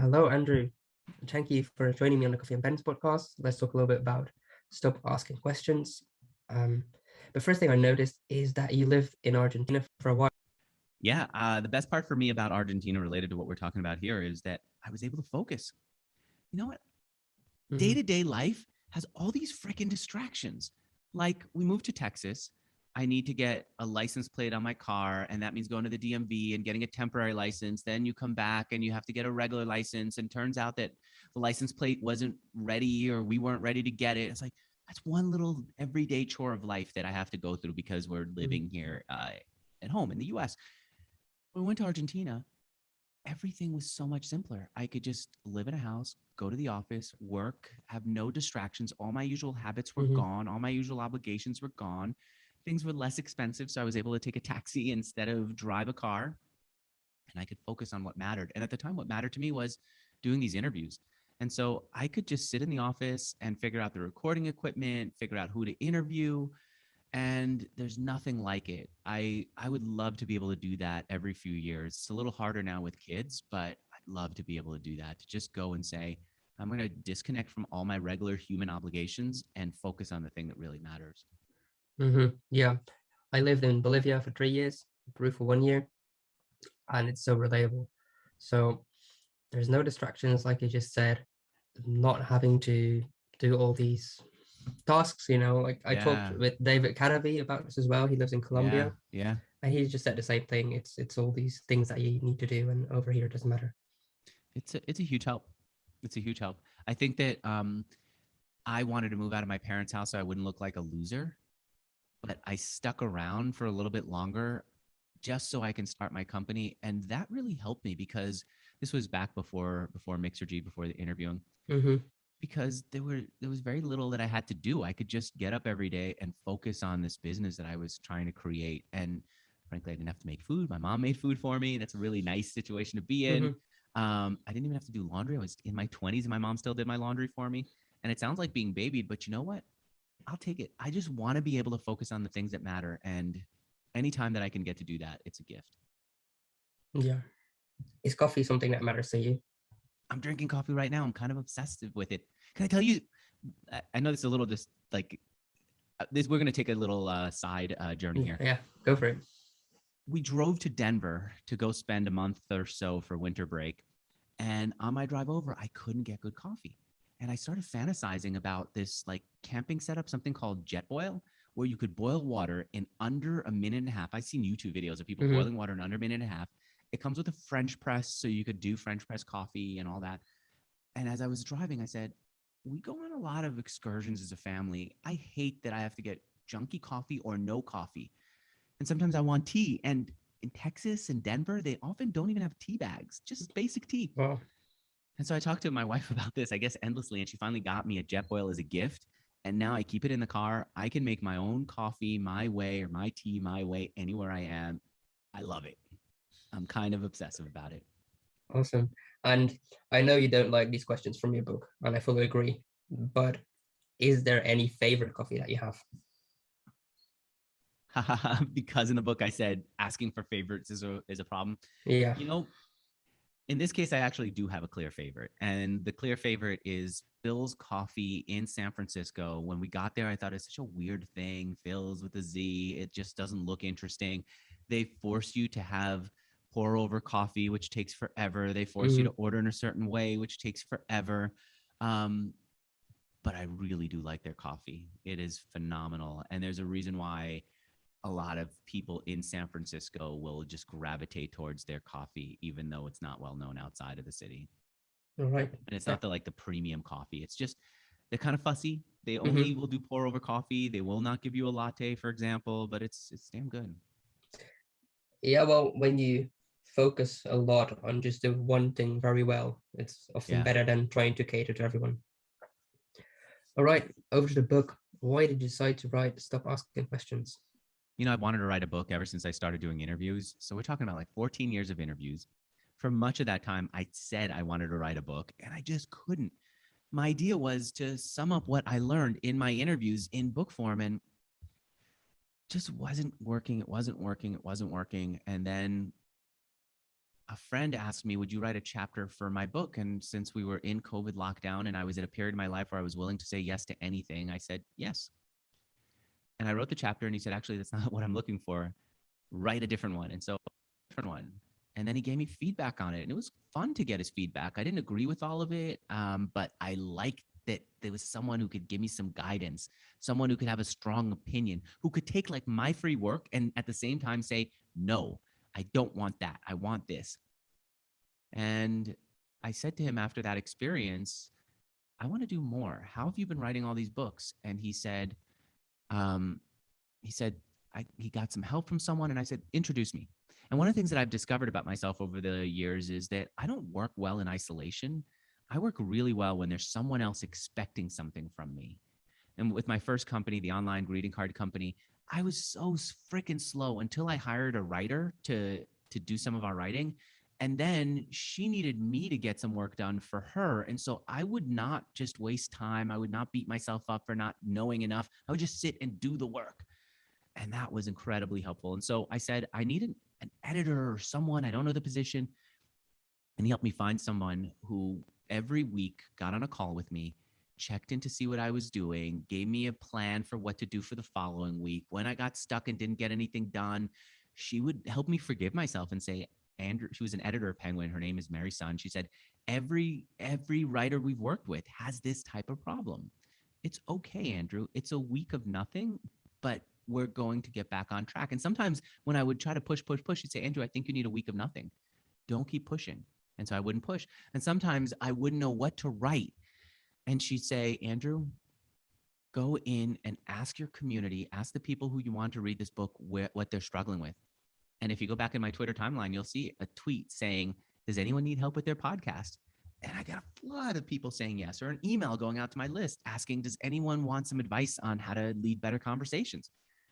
Hello, Andrew. Thank you for joining me on the Coffee and Ben's podcast. Let's talk a little bit about stop asking questions. Um, the first thing I noticed is that you lived in Argentina for a while. Yeah, the best part for me about Argentina related to what we're talking about here is that I was able to focus. You know what? Day Hmm. to day life has all these freaking distractions. Like we moved to Texas. I need to get a license plate on my car, and that means going to the DMV and getting a temporary license. Then you come back and you have to get a regular license. And turns out that the license plate wasn't ready or we weren't ready to get it. It's like, that's one little everyday chore of life that I have to go through because we're Hmm. living here at home in the US. When we went to Argentina, everything was so much simpler. I could just live in a house, go to the office, work, have no distractions. All my usual habits were Hmm. gone. All my usual obligations were gone. Things were less expensive. So I was able to take a taxi instead of drive a car, and I could focus on what mattered. And at the time, what mattered to me was doing these interviews. And so I could just sit in the office and figure out the recording equipment, figure out who to interview, and there's nothing like it. I would love to be able to do that every few years. It's a little harder now with kids, but I'd love to be able to do that, to just go and say, I'm going to disconnect from all my regular human obligations and focus on the thing that really matters. Yeah, I lived in Bolivia for 3 years, Peru for 1 year, and it's so relatable. So there's no distractions, like you just said, not having to do all these tasks. Like I talked Yeah. with David Cadaby about this as well. He lives in Yeah. Colombia. Yeah. And he just said the same thing. It's all these things that you need to do, and over here it doesn't matter. It's a huge help. It's a huge help. I think that I wanted to move out of my parents' house so I wouldn't look like a loser, but I stuck around for a little bit longer just so I can start my company. And that really helped me because this was back before Mixergy, before the interviewing, Hmm. because there was very little that I had to do. I could just get up every day and focus on this business that I was trying to create. And frankly, I didn't have to make food. My mom made food for me. That's a really nice situation to be in. Hmm. I didn't even have to do laundry. I was in my 20s and my mom still did my laundry for me. And it sounds like being babied, but you know what? I'll take it. I just want to be able to focus on the things that matter. And anytime that I can get to do that, it's a gift. Yeah. Is coffee something that matters to you? I'm drinking coffee right now. I'm kind of obsessive with it. Can I tell you? I know this is a little just like this. We're going to take a little side journey Yeah, here. yeah, go for it. We drove to Denver to go spend a month or so for winter break. And on my drive over, I couldn't get good coffee. And I started fantasizing about this like camping setup, something called jet boil, where you could boil water in under a minute and a half. I've seen YouTube videos of people Hmm. boiling water in under a minute and a half. It comes with a French press, so you could do French press coffee and all that. And as I was driving, I said, we go on a lot of excursions as a family. I hate that I have to get junky coffee or no coffee. And sometimes I want tea. And in Texas and Denver, they often don't even have tea bags, just basic tea. Well, And so I talked to my wife about this, I guess, endlessly. And she finally got me a jet boil as a gift. And now I keep it in the car. I can make my own coffee my way or my tea my way anywhere I am. I love it. I'm kind of obsessive about it. awesome. And I know you don't like these questions from your book, and I fully agree. But is there any favorite coffee that you have? Because in the book I said asking for favorites is a problem. Yeah. You know, in this case, I actually do have a clear favorite. And the clear favorite is Phil's Coffee in San Francisco. When we got there, I thought it's such a weird thing, Phil's with a Z. It just doesn't look interesting. They force you to have pour over coffee, which takes forever. They force you to Hmm. order in a certain way, which takes forever. Um, but I really do like their coffee. It is phenomenal. And there's a reason why a lot of people in San Francisco will just gravitate towards their coffee, even though it's not well known outside of the city. All right. And it's Yeah. not the premium coffee. It's just they're kind of fussy. They only Hmm. will do pour over coffee. They will not give you a latte, for example, but it's damn good. Yeah. Well, when you focus a lot on just the one thing very well, it's often Yeah. better than trying to cater to everyone. All right. Over to the book. Why did you decide to write Stop Asking Questions? I've wanted to write a book ever since I started doing interviews. So we're talking about like 14 years of interviews. For much of that time, I said I wanted to write a book and I just couldn't. My idea was to sum up what I learned in my interviews in book form, and just wasn't working. It wasn't working. It wasn't working. And then a friend asked me, would you write a chapter for my book? And since we were in COVID lockdown and I was at a period in my life where I was willing to say yes to anything, I said yes. And I wrote the chapter and he said, actually, that's not what I'm looking for. Write a different one. And so, different one. And then he gave me feedback on it. And it was fun to get his feedback. I didn't agree with all of it, but I liked that there was someone who could give me some guidance, someone who could have a strong opinion, who could take like my free work and at the same time say, no, I don't want that. I want this. And I said to him after that experience, I want to do more. How have you been writing all these books? And um, he said, he got some help from someone. And I said, introduce me. And one of the things that I've discovered about myself over the years is that I don't work well in isolation. I work really well when there's someone else expecting something from me. And with my first company, the online greeting card company, I was so freaking slow until I hired a writer to do some of our writing. And then she needed me to get some work done for her. And so I would not just waste time. I would not beat myself up for not knowing enough. I would just sit and do the work. And that was incredibly helpful. And so I said, I need an editor or someone, I don't know the position. And he helped me find someone who every week got on a call with me, checked in to see what I was doing, gave me a plan for what to do for the following week. When I got stuck and didn't get anything done, she would help me forgive myself and say, Andrew, she was an editor of Penguin. Her name is Mary Sun. She said, every writer we've worked with has this type of problem. It's okay, Andrew. It's a week of nothing, but we're going to get back on track. And sometimes when I would try to push, she'd say, Andrew, I think you need a week of nothing. Don't keep pushing. And so I wouldn't push. And sometimes I wouldn't know what to write. And she'd say, Andrew, go in and ask your community, ask the people who you want to read this book what they're struggling with. And if you go back in my Twitter timeline, you'll see a tweet saying, does anyone need help with their podcast? And I got a flood of people saying yes, or an email going out to my list asking, does anyone want some advice on how to lead better conversations?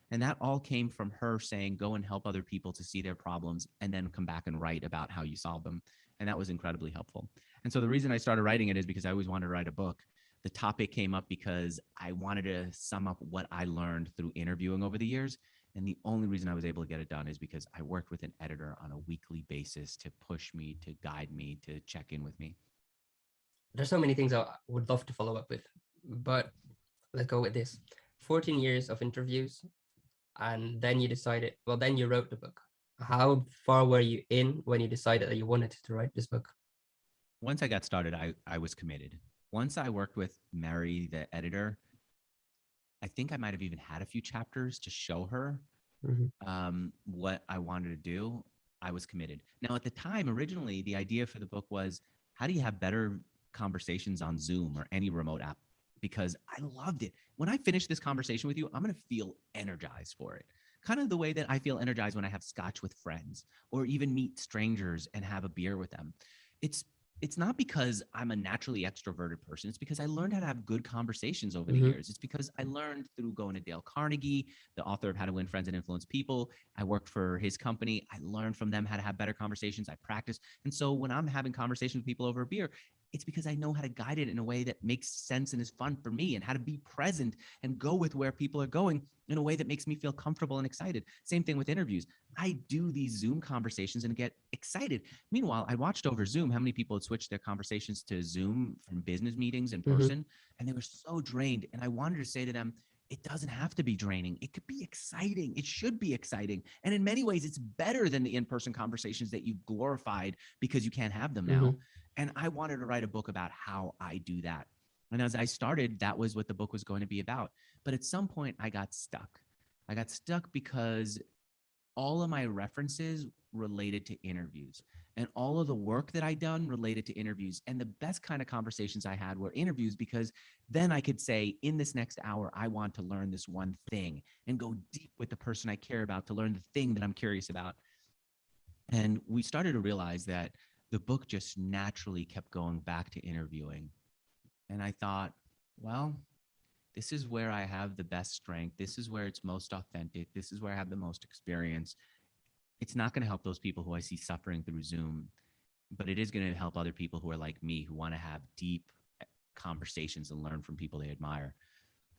And that all came from her saying, go and help other people to see their problems and then come back and write about how you solve them. And that was incredibly helpful. And so the reason I started writing it is because I always wanted to write a book. The topic came up because I wanted to sum up what I learned through interviewing over the years. And the only reason I was able to get it done is because I worked with an editor on a weekly basis to push me, to guide me, to check in with me. There's so many things I would love to follow up with, but let's go with this. 14 years of interviews, and then you decided, well, then you wrote the book. How far were you in when you decided that you wanted to write this book? Once I got started, I was committed. Once I worked with Mary, the editor, I think I might have even had a few chapters to show her what I wanted to do. I was committed. Now, at the time, originally, the idea for the book was, how do you have better conversations on Zoom or any remote app? Because I loved it. When I finish this conversation with you, I'm going to feel energized for it. Kind of the way that I feel energized when I have scotch with friends or even meet strangers and have a beer with them. It's not because I'm a naturally extroverted person. It's because I learned how to have good conversations over the years. It's because I learned through going to Dale Carnegie, the author of How to Win Friends and Influence People. I worked for his company. I learned from them how to have better conversations. I practiced. And so when I'm having conversations with people over a beer, it's because I know how to guide it in a way that makes sense and is fun for me, and how to be present and go with where people are going in a way that makes me feel comfortable and excited. Same thing with interviews. I do these Zoom conversations and get excited. Meanwhile, I watched over Zoom how many people had switched their conversations to Zoom from business meetings in person, and they were so drained. And I wanted to say to them, it doesn't have to be draining. It could be exciting. It should be exciting. And in many ways, it's better than the in-person conversations that you've glorified because you can't have them now. And I wanted to write a book about how I do that. And as I started, that was what the book was going to be about. But at some point, I got stuck. I got stuck because all of my references related to interviews, and all of the work that I'd done related to interviews. And the best kind of conversations I had were interviews, because then I could say, in this next hour, I want to learn this one thing and go deep with the person I care about to learn the thing that I'm curious about. And we started to realize that the book just naturally kept going back to interviewing. And I thought, well, this is where I have the best strength. This is where it's most authentic. This is where I have the most experience. It's not going to help those people who I see suffering through Zoom, but it is going to help other people who are like me, who want to have deep conversations and learn from people they admire.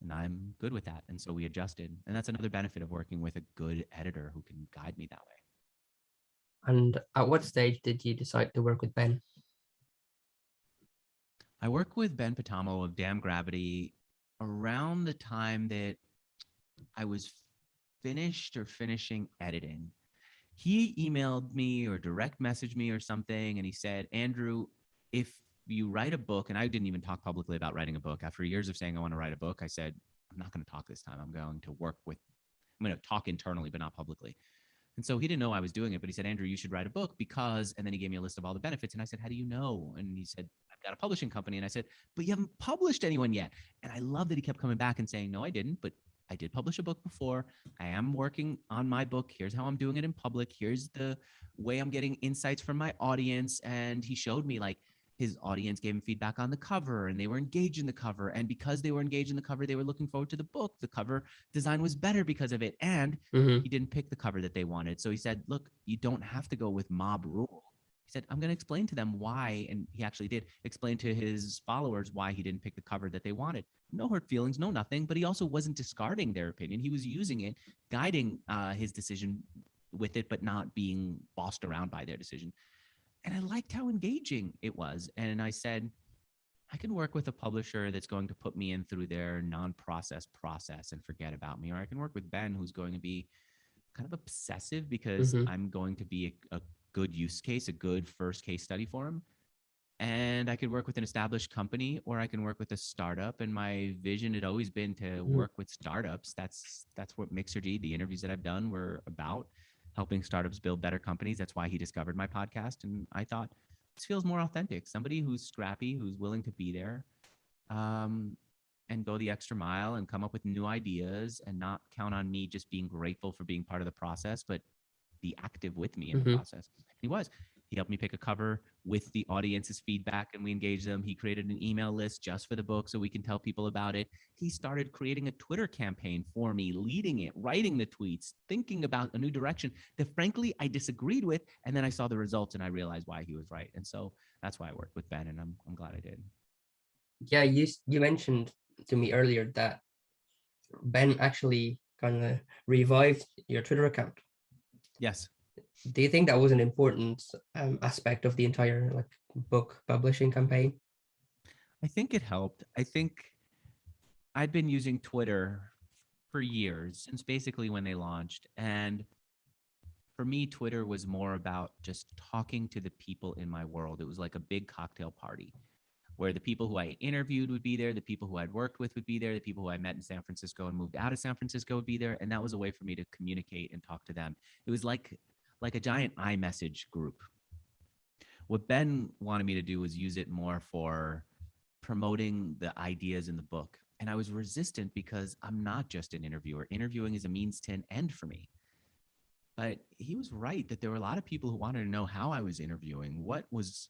And I'm good with that. And so we adjusted. And that's another benefit of working with a good editor who can guide me that way. And at what stage did you decide to work with Ben? I worked with Ben Putano of Damn Gravity around the time that I was finished or finishing editing. He emailed me or direct messaged me or something, and he said, Andrew, if you write a book, and I didn't even talk publicly about writing a book. After years of saying I want to write a book, I said, I'm not going to talk this time. I'm going to I'm going to talk internally, but not publicly. And so he didn't know I was doing it, but he said, Andrew, you should write a book because, and then he gave me a list of all the benefits. And I said, how do you know? And he said, I've got a publishing company. And I said, but you haven't published anyone yet. And I love that he kept coming back and saying, no, I didn't, but I did publish a book before. I am working on my book. Here's how I'm doing it in public. Here's the way I'm getting insights from my audience. And he showed me like his audience gave him feedback on the cover and they were engaged in the cover. And because they were engaged in the cover, they were looking forward to the book. The cover design was better because of it. And Mm-hmm. he didn't pick the cover that they wanted. So he said, look, you don't have to go with mob rule. He said, I'm going to explain to them why. And he actually did explain to his followers why he didn't pick the cover that they wanted. No hurt feelings, no nothing. But he also wasn't discarding their opinion. He was using it, guiding his decision with it, but not being bossed around by their decision. And I liked how engaging it was. And I said, I can work with a publisher that's going to put me in through their non-process process and forget about me. Or I can work with Ben, who's going to be kind of obsessive because Mm-hmm. I'm going to be a good use case, a good first case study for him. And I could work with an established company or I can work with a startup. And my vision had always been to Mm-hmm. work with startups. That's what Mixergy, the interviews that I've done were about, helping startups build better companies. That's why he discovered my podcast. And I thought this feels more authentic. Somebody who's scrappy, who's willing to be there, um, and go the extra mile and come up with new ideas and not count on me just being grateful for being part of the process, but be active with me in the Mm-hmm. process. He was. He helped me pick a cover with the audience's feedback and we engaged them. He created an email list just for the book so we can tell people about it. He started creating a Twitter campaign for me, leading it, writing the tweets, thinking about a new direction that frankly I disagreed with. And then I saw the results and I realized why he was right. And so that's why I worked with Ben and I'm glad I did. Yeah, you mentioned to me earlier that Ben actually kind of revived your Twitter account. Yes. Do you think that was an important aspect of the entire like book publishing campaign? I think it helped. I think I'd been using Twitter for years, since basically when they launched. And for me, Twitter was more about just talking to the people in my world. It was like a big cocktail party where the people who I interviewed would be there, the people who I'd worked with would be there, the people who I met in San Francisco and moved out of San Francisco would be there. And that was a way for me to communicate and talk to them. It was like a giant iMessage group. What Ben wanted me to do was use it more for promoting the ideas in the book. And I was resistant because I'm not just an interviewer. Interviewing is a means to an end for me. But he was right that there were a lot of people who wanted to know how I was interviewing, what was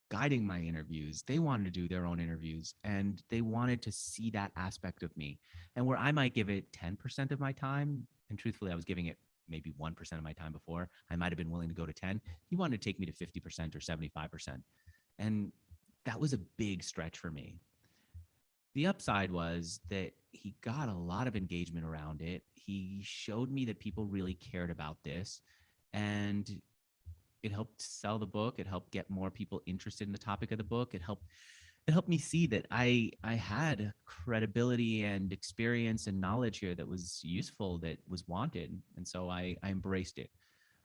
guiding my interviews. They wanted to do their own interviews and they wanted to see that aspect of me. And where I might give it 10% of my time, and truthfully, I was giving it maybe 1% of my time before, I might have been willing to go to 10. He wanted to take me to 50% or 75%. And that was a big stretch for me. The upside was that he got a lot of engagement around it. He showed me that people really cared about this and it helped sell the book. It helped get more people interested in the topic of the book. It helped me see that I had credibility and experience and knowledge here that was useful, that was wanted. And so I embraced it.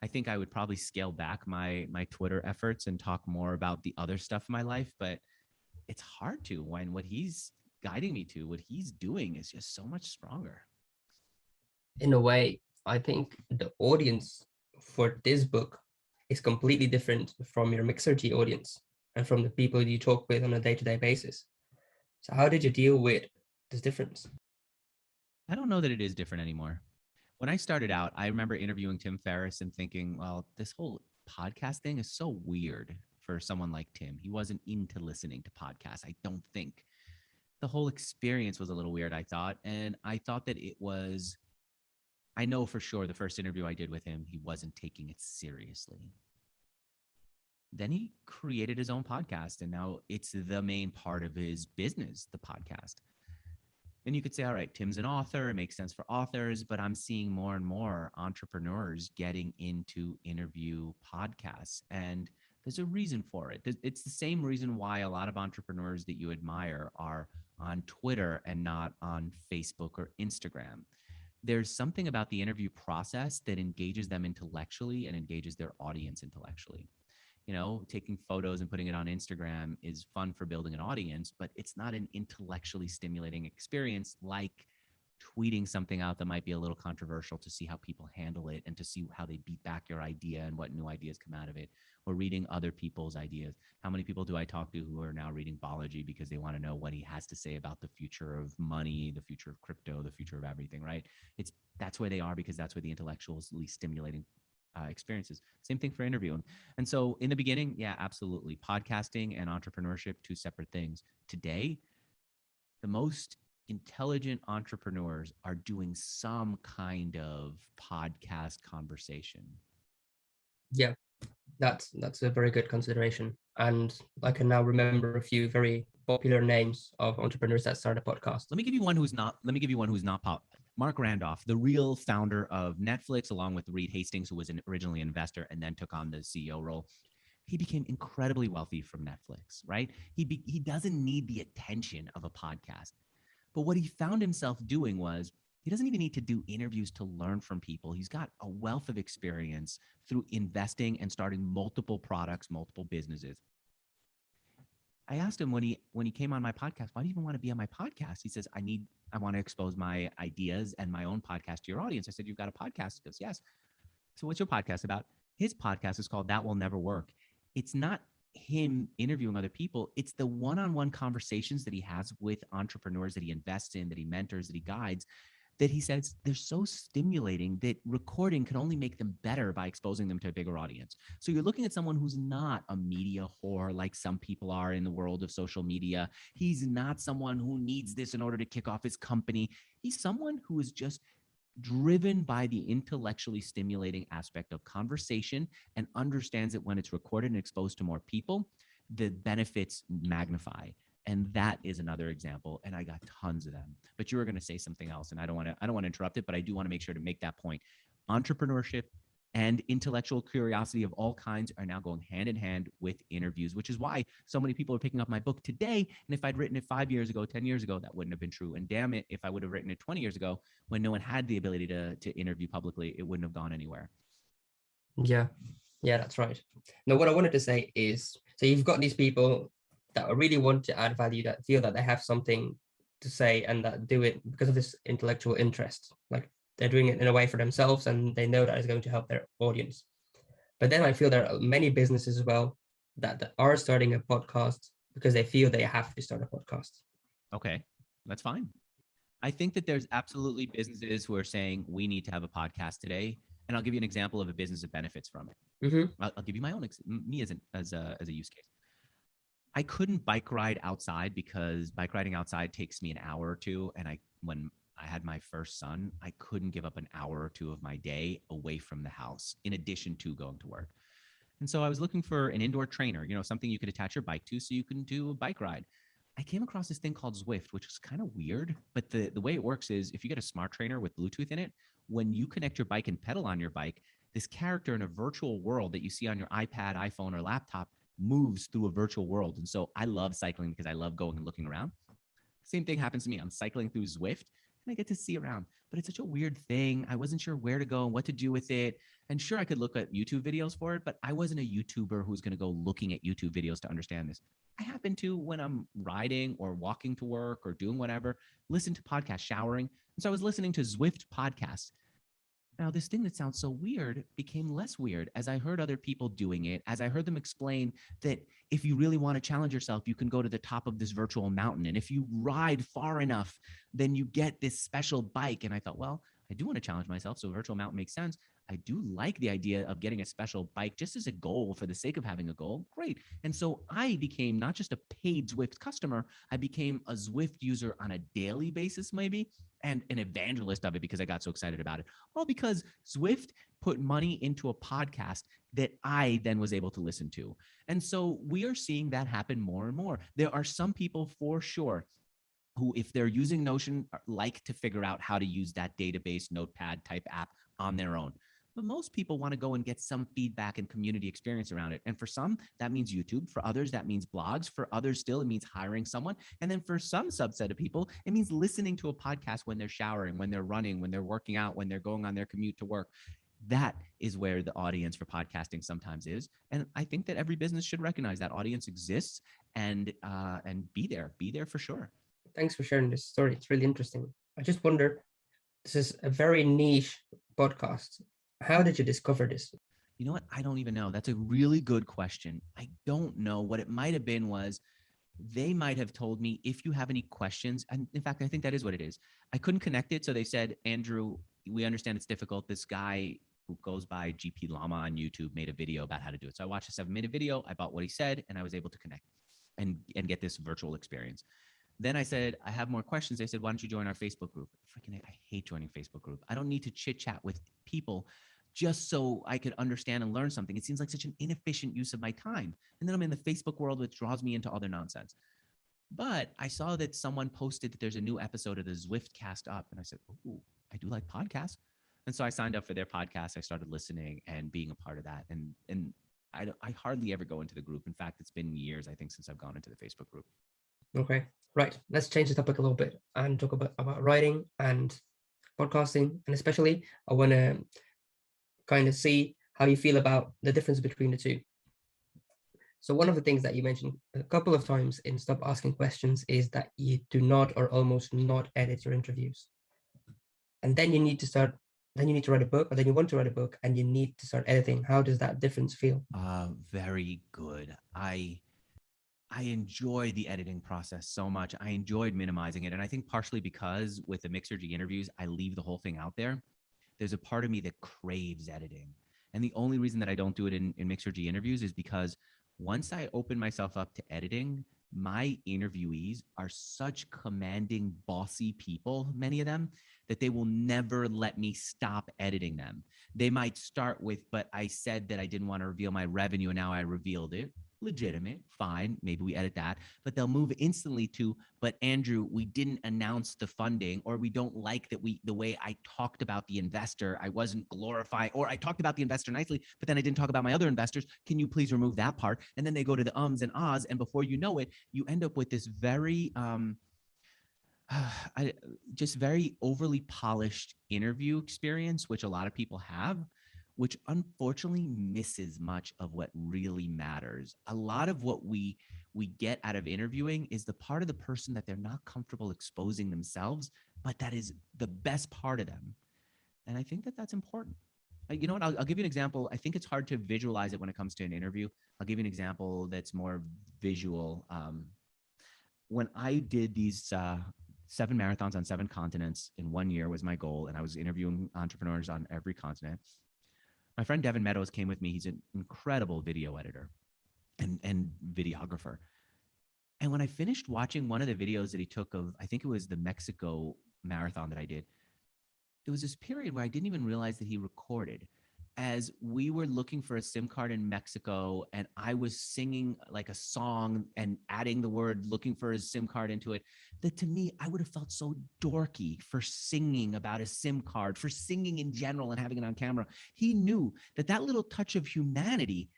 I think I would probably scale back my Twitter efforts and talk more about the other stuff in my life, but it's hard to when what he's guiding me to, what he's doing is just so much stronger. In a way, I think the audience for this book is completely different from your Mixergy audience and from the people you talk with on a day-to-day basis. So how did you deal with this difference? I don't know that it is different anymore. When I started out, I remember interviewing Tim Ferriss and thinking, well, this whole podcast thing is so weird for someone like Tim. He wasn't into listening to podcasts, I don't think. The whole experience was a little weird, I thought. And I thought that it was, I know for sure the first interview I did with him, he wasn't taking it seriously. Then he created his own podcast, and now it's the main part of his business, the podcast. And you could say, all right, Tim's an author. It makes sense for authors, but I'm seeing more and more entrepreneurs getting into interview podcasts. And there's a reason for it. It's the same reason why a lot of entrepreneurs that you admire are on Twitter and not on Facebook or Instagram. There's something about the interview process that engages them intellectually and engages their audience intellectually. Taking photos and putting it on Instagram is fun for building an audience, but it's not an intellectually stimulating experience like tweeting something out that might be a little controversial to see how people handle it and to see how they beat back your idea and what new ideas come out of it, or reading other people's ideas. How many people do I talk to who are now reading Balaji because they want to know what he has to say about the future of money, the future of crypto, the future of everything, right? That's where they are because that's where the intellectually stimulating experiences. Same thing for interviewing. And so in the beginning, yeah, absolutely. Podcasting and entrepreneurship, two separate things. Today, the most intelligent entrepreneurs are doing some kind of podcast conversation. Yeah, that's a very good consideration. And I can now remember a few very popular names of entrepreneurs that started a podcast. Let me give you one who's not pop. Mark Randolph, the real founder of Netflix, along with Reed Hastings, who was originally an investor and then took on the CEO role. He became incredibly wealthy from Netflix, right? He doesn't need the attention of a podcast. But what he found himself doing was he doesn't even need to do interviews to learn from people. He's got a wealth of experience through investing and starting multiple products, multiple businesses. I asked him when he came on my podcast, why do you even want to be on my podcast? He says, I want to expose my ideas and my own podcast to your audience. I said, you've got a podcast? He goes, yes. So what's your podcast about? His podcast is called That Will Never Work. It's not him interviewing other people. It's the one-on-one conversations that he has with entrepreneurs that he invests in, that he mentors, that he guides, that he says they're so stimulating that recording can only make them better by exposing them to a bigger audience. So you're looking at someone who's not a media whore like some people are in the world of social media. He's not someone who needs this in order to kick off his company. He's someone who is just driven by the intellectually stimulating aspect of conversation and understands that when it's recorded and exposed to more people, the benefits magnify. And that is another example. And I got tons of them. But you were going to say something else, and I don't want to interrupt it, but I do want to make sure to make that point. Entrepreneurship and intellectual curiosity of all kinds are now going hand in hand with interviews, which is why so many people are picking up my book today. And if I'd written it 5 years ago, 10 years ago, that wouldn't have been true. And damn it, if I would have written it 20 years ago, when no one had the ability to interview publicly, it wouldn't have gone anywhere. Yeah, that's right. Now, what I wanted to say is, so you've got these people that really want to add value, that feel that they have something to say and that do it because of this intellectual interest. Like they're doing it in a way for themselves and they know that it's going to help their audience. But then I feel there are many businesses as well that are starting a podcast because they feel they have to start a podcast. Okay, that's fine. I think that there's absolutely businesses who are saying we need to have a podcast today. And I'll give you an example of a business that benefits from it. Mm-hmm. I'll give you my own, me as a use case. I couldn't bike ride outside because bike riding outside takes me an hour or two. And when I had my first son, I couldn't give up an hour or two of my day away from the house in addition to going to work. And so I was looking for an indoor trainer, something you could attach your bike to so you can do a bike ride. I came across this thing called Zwift, which is kind of weird, but the way it works is if you get a smart trainer with Bluetooth in it, when you connect your bike and pedal on your bike, this character in a virtual world that you see on your iPad, iPhone, or laptop moves through a virtual world. And so I love cycling because I love going and looking around. Same thing happens to me. I'm cycling through Zwift and I get to see around, but it's such a weird thing. I wasn't sure where to go and what to do with it. And sure, I could look at YouTube videos for it, but I wasn't a YouTuber who's going to go looking at YouTube videos to understand this. I happen to, when I'm riding or walking to work or doing whatever, listen to podcasts, showering. And so I was listening to Zwift podcasts. Now, this thing that sounds so weird became less weird as I heard other people doing it, as I heard them explain that if you really want to challenge yourself, you can go to the top of this virtual mountain. And if you ride far enough, then you get this special bike. And I thought, well, I do want to challenge myself. So virtual mountain makes sense. I do like the idea of getting a special bike just as a goal for the sake of having a goal. Great. And so I became not just a paid Zwift customer, I became a Zwift user on a daily basis, maybe, and an evangelist of it because I got so excited about it. All because Zwift put money into a podcast that I then was able to listen to. And so we are seeing that happen more and more. There are some people for sure who, if they're using Notion, like to figure out how to use that database notepad type app on their own. But most people want to go and get some feedback and community experience around it. And for some, that means YouTube. For others, that means blogs. For others, still, it means hiring someone. And then for some subset of people, it means listening to a podcast when they're showering, when they're running, when they're working out, when they're going on their commute to work. That is where the audience for podcasting sometimes is. And I think that every business should recognize that audience exists and be there for sure. Thanks for sharing this story. It's really interesting. I just wonder, this is a very niche podcast. How did you discover this? You know what? I don't even know. That's a really good question. I don't know. What it might have been was they might have told me, if you have any questions, and in fact, I think that is what it is. I couldn't connect it. So they said, Andrew, we understand it's difficult. This guy who goes by GP Llama on YouTube made a video about how to do it. So I watched a 7-minute video. I bought what he said, and I was able to connect and get this virtual experience. Then I said, I have more questions. They said, why don't you join our Facebook group? Freaking, I hate joining Facebook group. I don't need to chit chat with people just so I could understand and learn something. It seems like such an inefficient use of my time. And then I'm in the Facebook world, which draws me into other nonsense. But I saw that someone posted that there's a new episode of the Zwiftcast up. And I said, oh, I do like podcasts. And so I signed up for their podcast. I started listening and being a part of that. And I hardly ever go into the group. In fact, it's been years, I think, since I've gone into the Facebook group. Okay, right. Let's change the topic a little bit and talk about writing and podcasting. And especially, I want to kind of see how you feel about the difference between the two. So one of the things that you mentioned a couple of times in Stop Asking Questions is that you do not or almost not edit your interviews. And then you need to write a book, or then you want to write a book and you need to start editing. How does that difference feel? Very good. I enjoy the editing process so much. I enjoyed minimizing it. And I think partially because with the Mixergy interviews, I leave the whole thing out there. There's a part of me that craves editing. And the only reason that I don't do it in Mixergy interviews is because once I open myself up to editing, my interviewees are such commanding, bossy people, many of them, that they will never let me stop editing them. They might start with, but I said that I didn't want to reveal my revenue and now I revealed it. Legitimate, fine, maybe we edit that, but they'll move instantly to, but Andrew, we didn't announce the funding, or we don't like that the way I talked about the investor, I wasn't glorifying, or I talked about the investor nicely, but then I didn't talk about my other investors. Can you please remove that part? And then they go to the ums and ahs, and before you know it, you end up with this very just very overly polished interview experience, which a lot of people have, which unfortunately misses much of what really matters. A lot of what we get out of interviewing is the part of the person that they're not comfortable exposing themselves, but that is the best part of them. And I think that that's important. You know what? I'll give you an example. I think it's hard to visualize it when it comes to an interview. I'll give you an example that's more visual. When I did these 7 marathons on 7 continents in 1 year was my goal, and I was interviewing entrepreneurs on every continent. My friend Devin Meadows came with me. He's an incredible video editor and videographer. And when I finished watching one of the videos that he took of, I think it was the Mexico marathon that I did, there was this period where I didn't even realize that he recorded. As we were looking for a SIM card in Mexico, and I was singing like a song and adding the word looking for his SIM card into it, that to me, I would have felt so dorky for singing about a SIM card, for singing in general and having it on camera. He knew that that little touch of humanity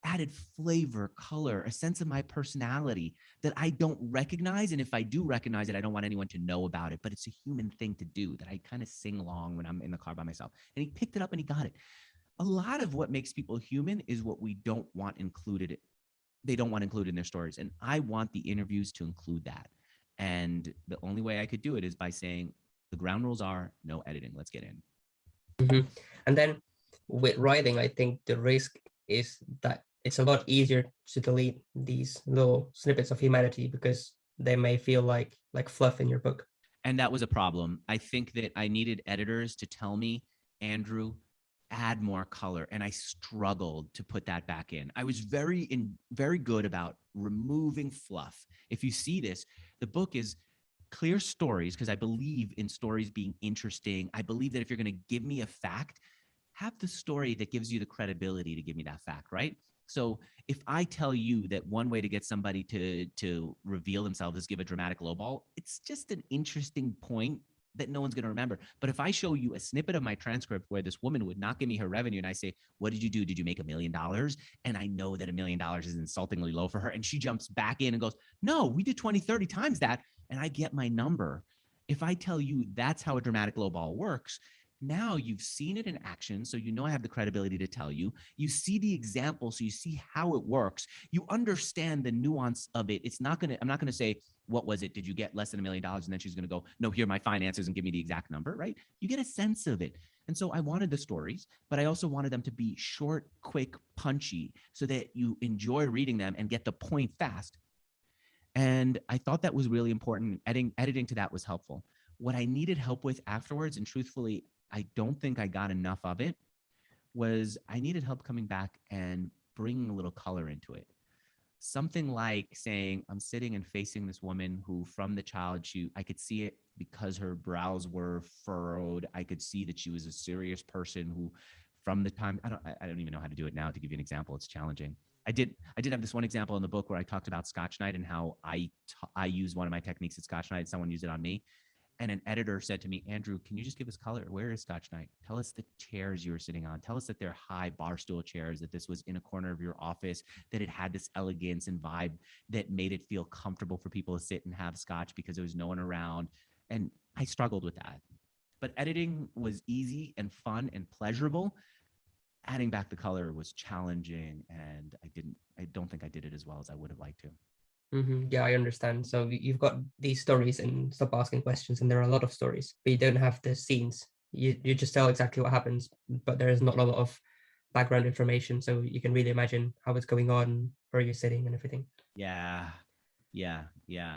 added flavor, color, a sense of my personality that I don't recognize. And if I do recognize it, I don't want anyone to know about it, but it's a human thing to do, that I kind of sing along when I'm in the car by myself. And he picked it up and he got it. A lot of what makes people human is what we don't want included. They don't want included in their stories. And I want the interviews to include that. And the only way I could do it is by saying the ground rules are no editing. Let's get in. Mm-hmm. And then with writing, I think the risk is that it's a lot easier to delete these little snippets of humanity because they may feel like fluff in your book. And that was a problem. I think that I needed editors to tell me, Andrew, add more color. And I struggled to put that back in. I was very good about removing fluff. If you see this, the book is clear stories, because I believe in stories being interesting. I believe that if you're going to give me a fact, have the story that gives you the credibility to give me that fact, right? So if I tell you that one way to get somebody to reveal themselves is give a dramatic lowball, it's just an interesting point that no one's going to remember. But if I show you a snippet of my transcript where this woman would not give me her revenue and I say, what did you do? Did you make $1 million? And I know that $1 million is insultingly low for her. And she jumps back in and goes, no, we did 20, 30 times that. And I get my number. If I tell you that's how a dramatic lowball works, now you've seen it in action. So you know I have the credibility to tell you. You see the example, so you see how it works. You understand the nuance of it. I'm not gonna say, what was it? Did you get less than $1 million? And then she's gonna go, no, here are my finances and give me the exact number, right? You get a sense of it. And so I wanted the stories, but I also wanted them to be short, quick, punchy, so that you enjoy reading them and get the point fast. And I thought that was really important. Editing to that was helpful. What I needed help with afterwards, and truthfully, I don't think I got enough of it, was I needed help coming back and bringing a little color into it. Something like saying, I'm sitting and facing this woman who, from the child, I could see it because her brows were furrowed. I could see that she was a serious person who, from the time, I don't even know how to do it now to give you an example. It's challenging. I did have this one example in the book where I talked about Scotch Night and how I use one of my techniques at Scotch Night. Someone used it on me. And an editor said to me, Andrew, can you just give us color? Where is Scotch Night? Tell us the chairs you were sitting on. Tell us that they're high bar stool chairs, that this was in a corner of your office, that it had this elegance and vibe that made it feel comfortable for people to sit and have Scotch because there was no one around. And I struggled with that. But editing was easy and fun and pleasurable. Adding back the color was challenging, and I don't think I did it as well as I would have liked to. Yeah, I understand. So you've got these stories and stop asking questions, and there are a lot of stories, but you don't have the scenes. You just tell exactly what happens, but there is not a lot of background information, so you can really imagine how it's going on, where you're sitting, and everything. Yeah. Yeah.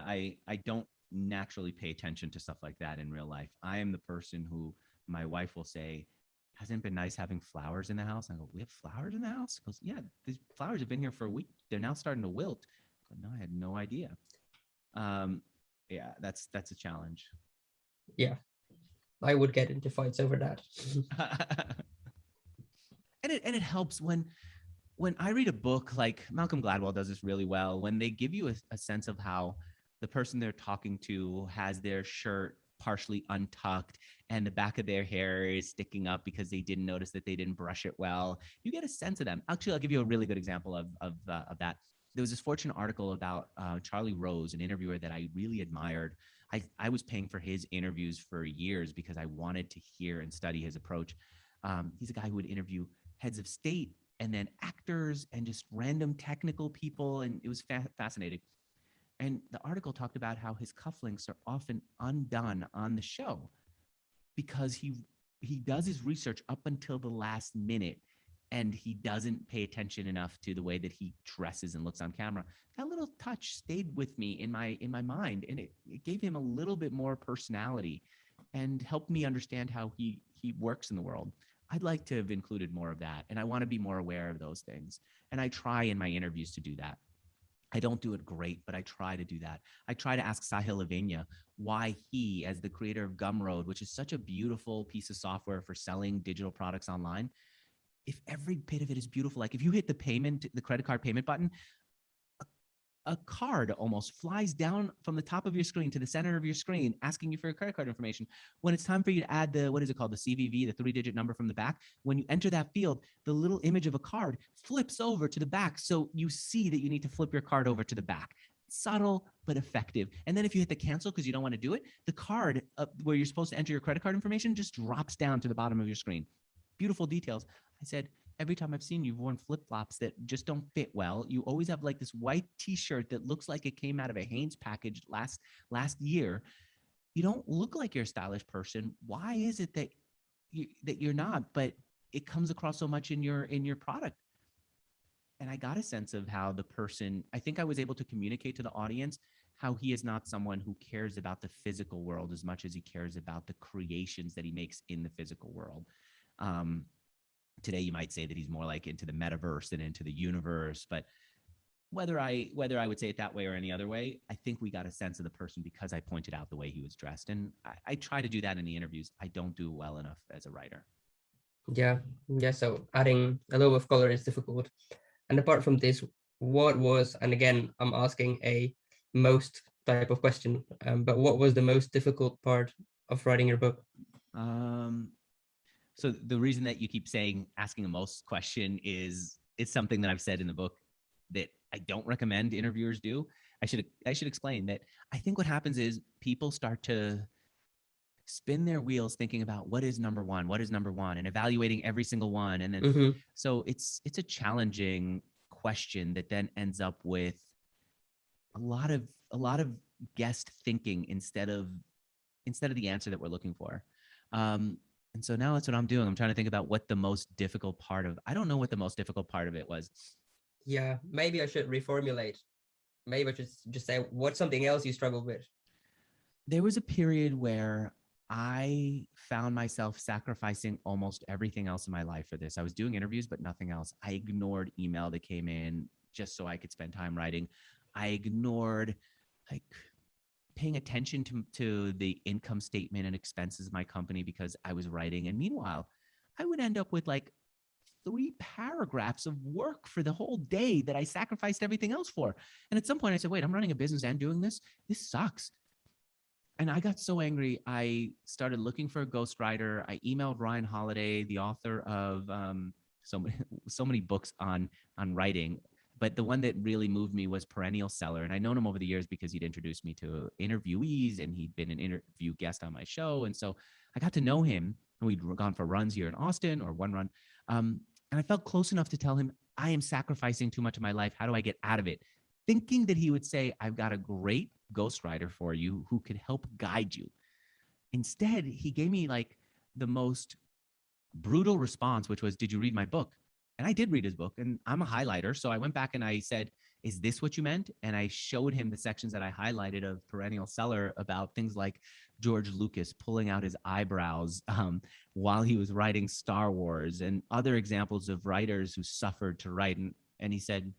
I don't naturally pay attention to stuff like that in real life. I am the person who, my wife will say, hasn't it been nice having flowers in the house? I go, we have flowers in the house? She goes, yeah, these flowers have been here for a week. They're now starting to wilt. I go, no, I had no idea. Um, yeah, that's a challenge. Yeah, I would get into fights over that. And it helps when I read a book, like Malcolm Gladwell does this really well, when they give you a sense of how the person they're talking to has their shirt partially untucked and the back of their hair is sticking up because they didn't notice that they didn't brush it well. You get a sense of them. Actually, I'll give you a really good example of that. There was this Fortune article about Charlie Rose, an interviewer that I really admired. I was paying for his interviews for years because I wanted to hear and study his approach. He's a guy who would interview heads of state and then actors and just random technical people. And it was fascinating. And the article talked about how his cufflinks are often undone on the show because he does his research up until the last minute and he doesn't pay attention enough to the way that he dresses and looks on camera. That little touch stayed with me in my mind, and it gave him a little bit more personality and helped me understand how he works in the world. I'd like to have included more of that, and I want to be more aware of those things. And I try in my interviews to do that. I don't do it great, but I try to do that. I try to ask Sahil Lavenia why he, as the creator of Gumroad, which is such a beautiful piece of software for selling digital products online, if every bit of it is beautiful, like if you hit the credit card payment button, a card almost flies down from the top of your screen to the center of your screen, asking you for your credit card information. When it's time for you to add the, what is it called? The CVV, the 3-digit number from the back. When you enter that field, the little image of a card flips over to the back. So you see that you need to flip your card over to the back. Subtle, but effective. And then if you hit the cancel because you don't want to do it, the card where you're supposed to enter your credit card information just drops down to the bottom of your screen. Beautiful details. I said, every time I've seen you've worn flip-flops that just don't fit well. You always have like this white t-shirt that looks like it came out of a Hanes package last year. You don't look like you're a stylish person. Why is it that you're not? But it comes across so much in your product. And I got a sense of how the person, I think I was able to communicate to the audience how he is not someone who cares about the physical world as much as he cares about the creations that he makes in the physical world. Today, you might say that he's more like into the metaverse than into the universe. But whether I would say it that way or any other way, I think we got a sense of the person because I pointed out the way he was dressed. And I try to do that in the interviews. I don't do well enough as a writer. Yeah. So adding a little bit of color is difficult. And apart from this, what was, and again, I'm asking a most type of question, but what was the most difficult part of writing your book? Um, so the reason that you keep saying asking a most question is it's something that I've said in the book that I don't recommend interviewers do. I should explain that I think what happens is people start to spin their wheels thinking about what is number one, and evaluating every single one. And then Mm-hmm. so it's a challenging question that then ends up with a lot of guessed thinking instead of the answer that we're looking for. Um, and so now that's what I'm doing. I'm trying to think about what the most difficult part of, I don't know what the most difficult part of it was. Yeah, maybe I should reformulate. Maybe I should just say what's something else you struggled with. There was a period where I found myself sacrificing almost everything else in my life for this. I was doing interviews, but nothing else. I ignored email that came in just so I could spend time writing. I ignored like paying attention to the income statement and expenses of my company because I was writing. And meanwhile, I would end up with like 3 paragraphs of work for the whole day that I sacrificed everything else for. And at some point I said, wait, I'm running a business and doing this. This sucks. And I got so angry. I started looking for a ghostwriter. I emailed Ryan Holiday, the author of so many, so many books on writing. But the one that really moved me was Perennial Seller. And I known him over the years because he'd introduced me to interviewees and he'd been an interview guest on my show. And so I got to know him, and we'd gone for runs here in Austin, or one run. And I felt close enough to tell him, I am sacrificing too much of my life. How do I get out of it? Thinking that he would say, I've got a great ghostwriter for you who could help guide you. Instead, he gave me like the most brutal response, which was, did you read my book? And I did read his book, and I'm a highlighter. So I went back and I said, is this what you meant? And I showed him the sections that I highlighted of Perennial Seller about things like George Lucas pulling out his eyebrows while he was writing Star Wars, and other examples of writers who suffered to write. And he said,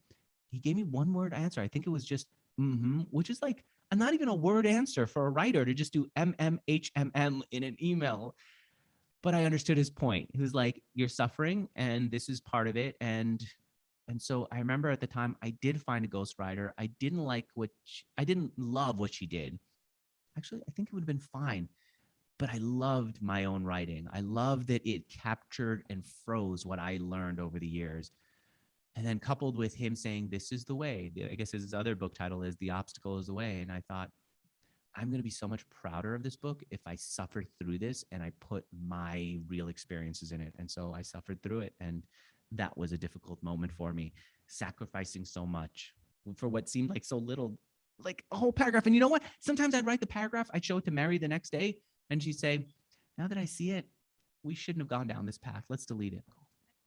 he gave me one word answer. I think it was just, which is like not even a word answer for a writer to just do MMHMM in an email. But I understood his point. He was like, you're suffering and this is part of it. And so I remember at the time I did find a ghostwriter. I didn't love what she did. Actually, I think it would have been fine. But I loved my own writing. I loved that it captured and froze what I learned over the years. And then coupled with him saying, this is the way, I guess his other book title is The Obstacle is the Way. And I thought, I'm going to be so much prouder of this book if I suffer through this and I put my real experiences in it. And so I suffered through it. And that was a difficult moment for me, sacrificing so much for what seemed like so little, like a whole paragraph. And you know what? Sometimes I'd write the paragraph, I'd show it to Mary the next day, and she'd say, now that I see it, we shouldn't have gone down this path. Let's delete it.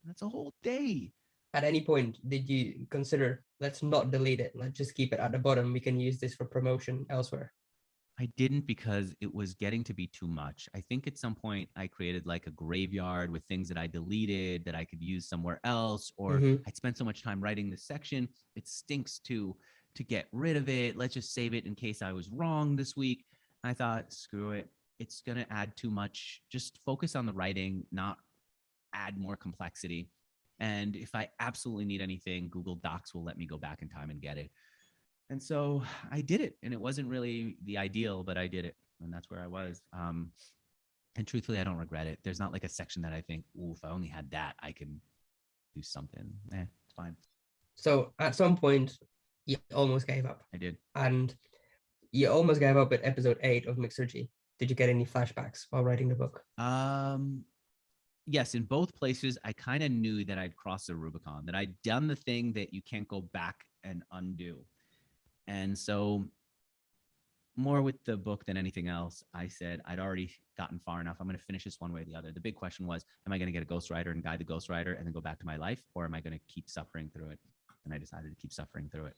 That's a whole day. At any point, did you consider, let's not delete it, let's just keep it at the bottom, we can use this for promotion elsewhere? I didn't, because it was getting to be too much. I think at some point I created like a graveyard with things that I deleted that I could use somewhere else, or Mm-hmm. I'd spent so much time writing this section, it stinks to get rid of it. Let's just save it in case I was wrong this week. I thought, screw it. It's going to add too much. Just focus on the writing, not add more complexity. And if I absolutely need anything, Google Docs will let me go back in time and get it. And so I did it, and it wasn't really the ideal, but I did it, and that's where I was. And truthfully, I don't regret it. There's not like a section that I think, ooh, if I only had that, I can do something. It's fine. So at some point, you almost gave up, I did. and you almost gave up at episode 8 of Mixergy. Did you get any flashbacks while writing the book? Yes, in both places, I kind of knew that I'd crossed the Rubicon, that I'd done the thing that you can't go back and undo. And so more with the book than anything else, I said I'd already gotten far enough. I'm going to finish this one way or the other. The big question was, am I going to get a ghostwriter and guide the ghostwriter and then go back to my life, or am I going to keep suffering through it? And I decided to keep suffering through it.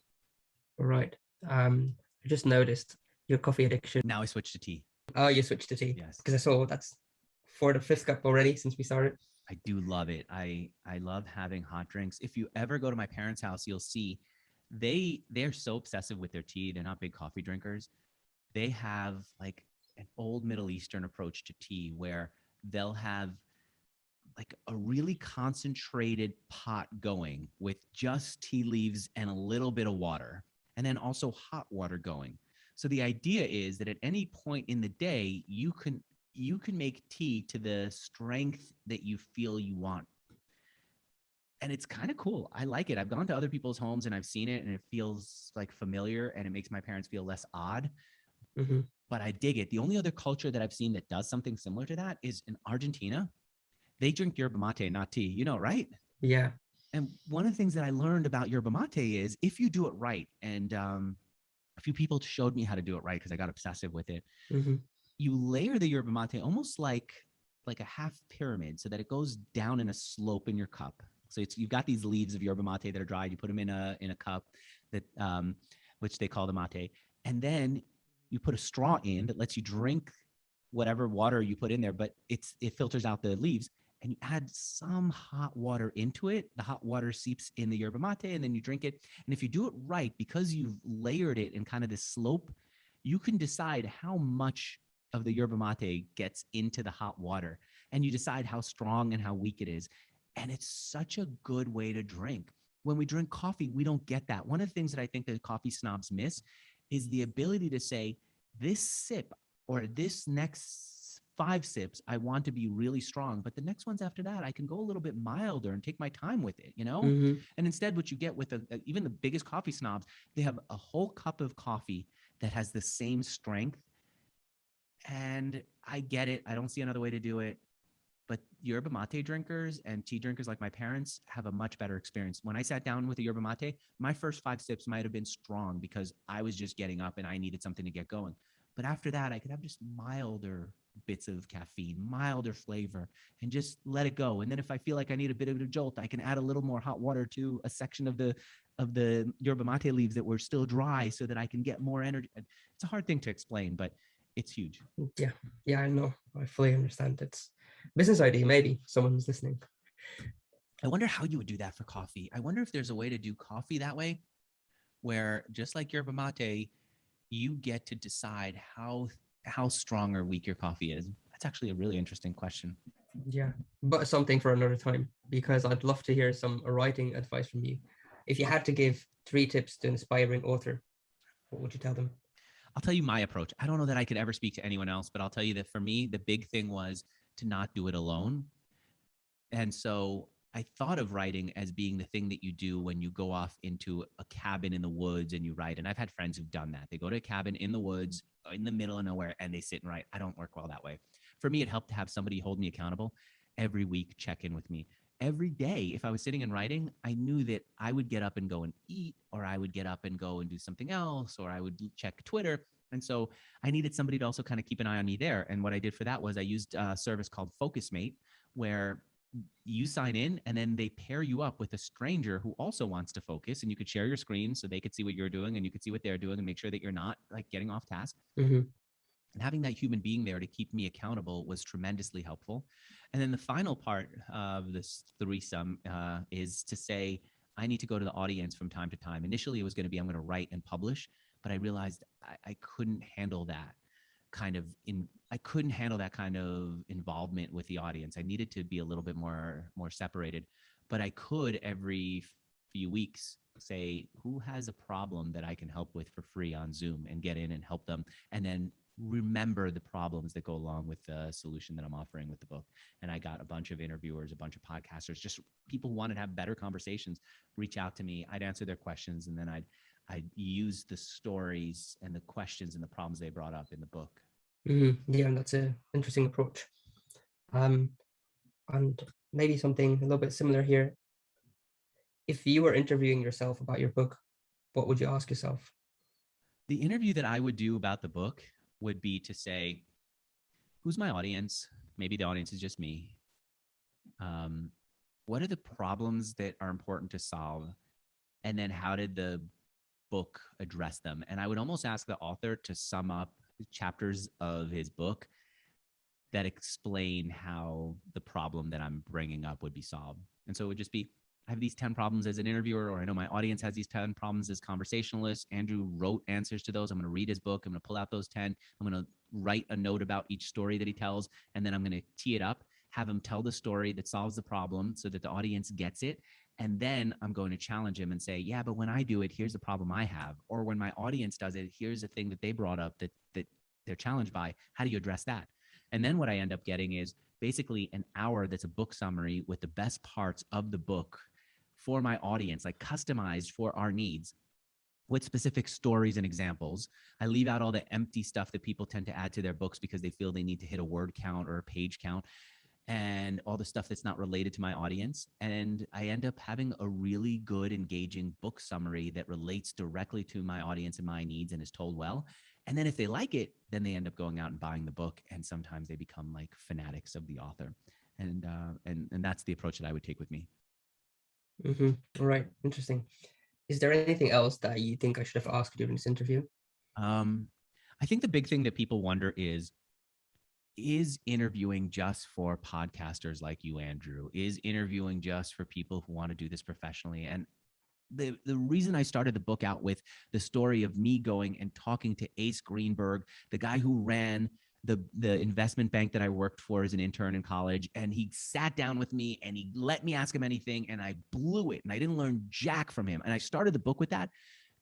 All right. I just noticed your coffee addiction. Now I switched to tea. Oh, you switched to tea. Yes. Because I saw that's for the 5th cup already since we started. I do love it. I love having hot drinks. If you ever go to my parents' house, you'll see they're so obsessive with their tea. They're not big coffee drinkers. They have like an old Middle Eastern approach to tea where they'll have like a really concentrated pot going with just tea leaves and a little bit of water, and then also hot water going. So the idea is that at any point in the day, you can make tea to the strength that you feel you want. And it's kind of cool. I like it. I've gone to other people's homes and I've seen it, and it feels like familiar, and it makes my parents feel less odd. Hmm. But I dig it. The only other culture that I've seen that does something similar to that is in Argentina. They drink yerba mate, not tea. You know, right? Yeah. And one of the things that I learned about yerba mate is if you do it right, and a few people showed me how to do it right because I got obsessive with it. Hmm. You layer the yerba mate almost like a half pyramid, so that it goes down in a slope in your cup. So you've got these leaves of yerba mate that are dried. You put them in a cup that which they call the mate, and then you put a straw in that lets you drink whatever water you put in there, but it filters out the leaves, and you add some hot water into it. The hot water seeps in the yerba mate, and then you drink it. And if you do it right, because you've layered it in kind of this slope, you can decide how much of the yerba mate gets into the hot water, and you decide how strong and how weak it is. And it's such a good way to drink. When we drink coffee, we don't get that. One of the things that I think that coffee snobs miss is the ability to say, this sip or this next 5 sips, I want to be really strong. But the next ones after that, I can go a little bit milder and take my time with it, you know? Hmm. And instead, what you get with even the biggest coffee snobs, they have a whole cup of coffee that has the same strength. And I get it. I don't see another way to do it. But yerba mate drinkers and tea drinkers like my parents have a much better experience. When I sat down with a yerba mate, my first 5 sips might have been strong because I was just getting up and I needed something to get going. But after that, I could have just milder bits of caffeine, milder flavor, and just let it go. And then if I feel like I need a bit of a jolt, I can add a little more hot water to a section of the yerba mate leaves that were still dry so that I can get more energy. It's a hard thing to explain, but it's huge. Yeah. Yeah, I know. I fully understand. It's business idea, maybe someone's listening. I wonder how you would do that for coffee. I wonder if there's a way to do coffee that way, where just like yerba mate, you get to decide how strong or weak your coffee is. That's actually a really interesting question. Yeah. But something for another time, because I'd love to hear some writing advice from you. If you had to give 3 tips to an aspiring author, what would you tell them? I'll tell you my approach. I don't know that I could ever speak to anyone else, but I'll tell you that for me, the big thing was to not do it alone. And so I thought of writing as being the thing that you do when you go off into a cabin in the woods and you write. And I've had friends who've done that. They go to a cabin in the woods, in the middle of nowhere, and they sit and write. I don't work well that way. For me, it helped to have somebody hold me accountable every week, check in with me. Every day, if I was sitting and writing, I knew that I would get up and go and eat, or I would get up and go and do something else, or I would check Twitter. And so I needed somebody to also kind of keep an eye on me there. And what I did for that was I used a service called FocusMate, where you sign in and then they pair you up with a stranger who also wants to focus, and you could share your screen so they could see what you're doing and you could see what they're doing and make sure that you're not like getting off task. Hmm. And having that human being there to keep me accountable was tremendously helpful. And then the final part of this threesome is to say, I need to go to the audience from time to time. Initially, it was going to be I'm going to write and publish, but I realized I couldn't handle that I couldn't handle that kind of involvement with the audience. I needed to be a little bit more separated, but I could every few weeks say who has a problem that I can help with for free on Zoom and get in and help them, and then remember the problems that go along with the solution that I'm offering with the book. And I got a bunch of interviewers, a bunch of podcasters, just people who wanted to have better conversations, reach out to me. I'd answer their questions, and then I'd use the stories and the questions and the problems they brought up in the book. Yeah, that's an interesting approach. Um, and maybe something a little bit similar here. If you were interviewing yourself about your book, what would you ask yourself? The interview that I would do about the book would be to say, who's my audience? Maybe the audience is just me. Um, what are the problems that are important to solve? And then how did the book address them? And I would almost ask the author to sum up chapters of his book that explain how the problem that I'm bringing up would be solved. And so it would just be, I have these 10 problems as an interviewer, or I know my audience has these 10 problems as conversationalists. Andrew wrote answers to those. I'm going to read his book. I'm going to pull out those 10. I'm going to write a note about each story that he tells, and then I'm going to tee it up. have him tell the story that solves the problem so that the audience gets it. And then I'm going to challenge him and say, yeah, but when I do it, here's the problem I have. Or when my audience does it, here's the thing that they brought up that they're challenged by. How do you address that? And then what I end up getting is basically an hour that's a book summary with the best parts of the book for my audience, like customized for our needs with specific stories and examples. I leave out all the empty stuff that people tend to add to their books because they feel they need to hit a word count or a page count, and all the stuff that's not related to my audience. And I end up having a really good, engaging book summary that relates directly to my audience and my needs and is told well. And then if they like it, then they end up going out and buying the book. And sometimes they become like fanatics of the author. And that's the approach that I would take with me. All right, interesting. Is there anything else that you think I should have asked during this interview? I think the big thing that people wonder is interviewing just for podcasters like you, Andrew? Is interviewing just for people who want to do this professionally? And the reason I started the book out with the story of me going and talking to Ace Greenberg, the guy who ran the investment bank that I worked for as an intern in college, and he sat down with me and he let me ask him anything, and I blew it, and I didn't learn jack from him. And I started the book with that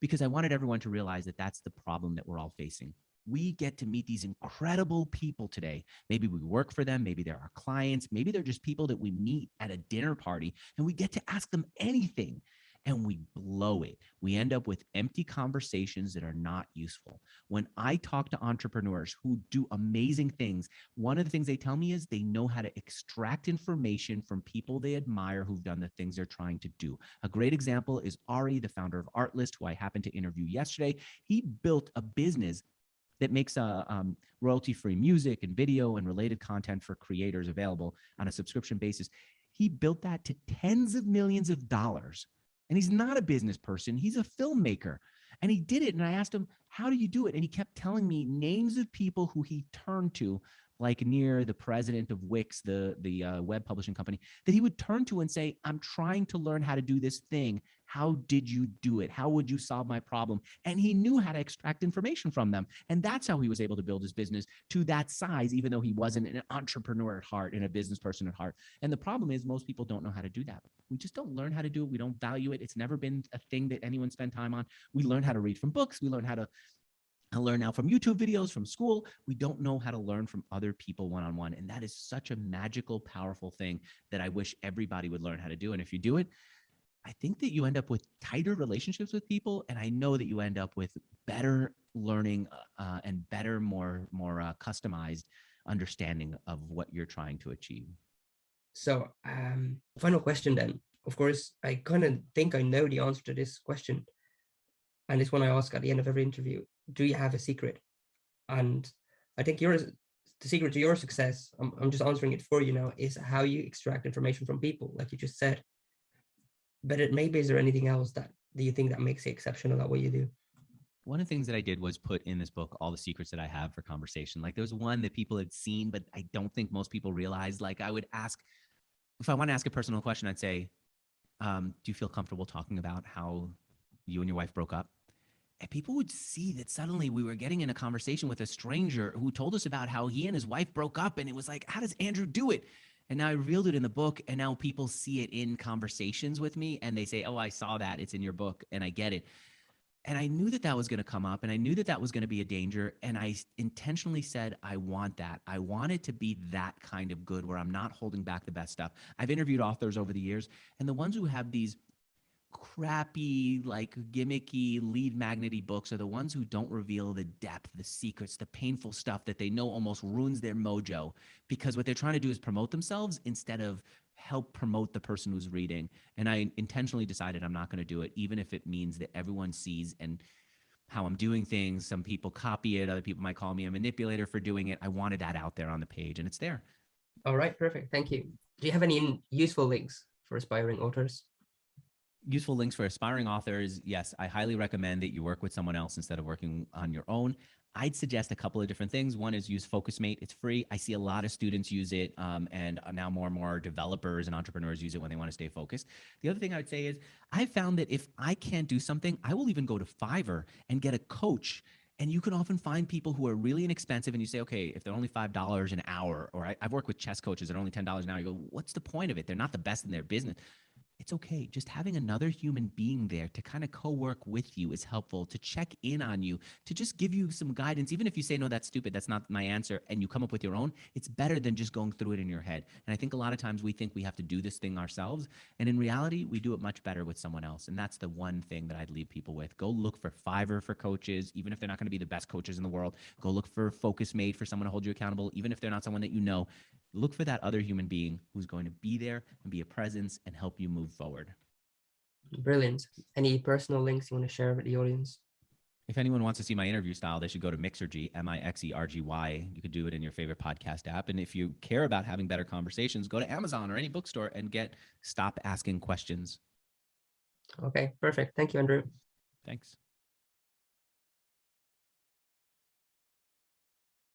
because I wanted everyone to realize that that's the problem that we're all facing. We get to meet these incredible people today. Maybe we work for them. Maybe they're our clients. Maybe they're just people that we meet at a dinner party, and we get to ask them anything, and we blow it. We end up with empty conversations that are not useful. When I talk to entrepreneurs who do amazing things, one of the things they tell me is they know how to extract information from people they admire who've done the things they're trying to do. A great example is Ari, the founder of Artlist, who I happened to interview yesterday. He built a business that makes royalty-free music and video and related content for creators available on a subscription basis. He built that to tens of millions of dollars. And he's not a business person. He's a filmmaker. And he did it. And I asked him, how do you do it? And he kept telling me names of people who he turned to, like near the president of Wix, the web publishing company, that he would turn to and say, I'm trying to learn how to do this thing. How did you do it? How would you solve my problem? And he knew how to extract information from them. And that's how he was able to build his business to that size, even though he wasn't an entrepreneur at heart and a business person at heart. And the problem is most people don't know how to do that. We just don't learn how to do it. We don't value it. It's never been a thing that anyone spent time on. We learn how to read from books. We learn how to learn now from YouTube videos, from school. We don't know how to learn from other people one-on-one. And that is such a magical, powerful thing that I wish everybody would learn how to do. And if you do it, I think that you end up with tighter relationships with people. And I know that you end up with better learning and better, more customized understanding of what you're trying to achieve. So, final question then. Of course, I kind of think I know the answer to this question. And it's one I ask at the end of every interview. Do you have a secret? And I think the secret to your success, I'm just answering it for you now, is how you extract information from people, like you just said. But maybe is there anything else that do you think that makes it exceptional at what you do? One of the things that I did was put in this book all the secrets that I have for conversation. Like there was one that people had seen, but I don't think most people realized. Like I would ask, if I want to ask a personal question, I'd say, do you feel comfortable talking about how you and your wife broke up? And people would see that suddenly we were getting in a conversation with a stranger who told us about how he and his wife broke up. And it was like, how does Andrew do it? And now I revealed it in the book, and now people see it in conversations with me and they say, oh, I saw that. It's in your book, and I get it. And I knew that that was going to come up, and I knew that that was going to be a danger. And I intentionally said, I want that. I want it to be that kind of good where I'm not holding back the best stuff. I've interviewed authors over the years, and the ones who have these crappy, like gimmicky, lead magnety books are the ones who don't reveal the depth, the secrets, the painful stuff that they know almost ruins their mojo, because what they're trying to do is promote themselves instead of help promote the person who's reading. And I intentionally decided I'm not going to do it, even if it means that everyone sees and how I'm doing things. Some people copy it. Other people might call me a manipulator for doing it. I wanted that out there on the page, and it's there. All right, perfect. Thank you. Do you have any useful links for aspiring authors? Useful links for aspiring authors. Yes, I highly recommend that you work with someone else instead of working on your own. I'd suggest a couple of different things. One is use FocusMate. It's free. I see a lot of students use it, and now more and more developers and entrepreneurs use it when they want to stay focused. The other thing I would say is I found that if I can't do something, I will even go to Fiverr and get a coach And you can often find people who are really inexpensive, and you say, okay, if they're only $5 an hour, or I've worked with chess coaches that are only $10 an hour, you go, what's the point of it? They're not the best in their business. It's okay. Just having another human being there to kind of co-work with you is helpful, to check in on you, to just give you some guidance. Even if you say, no, that's stupid, that's not my answer, and you come up with your own, it's better than just going through it in your head. And I think a lot of times we think we have to do this thing ourselves. And in reality, we do it much better with someone else. And that's the one thing that I'd leave people with. Go look for Fiverr for coaches, even if they're not going to be the best coaches in the world. Go look for Focus Mate for someone to hold you accountable, even if they're not someone that you know. Look for that other human being who's going to be there and be a presence and help you move forward. Brilliant. Any personal links you want to share with the audience? If anyone wants to see my interview style, they should go to Mixergy, Mixergy. You could do it in your favorite podcast app. And if you care about having better conversations, go to Amazon or any bookstore and get Stop Asking Questions. Okay, perfect. Thank you, Andrew. Thanks.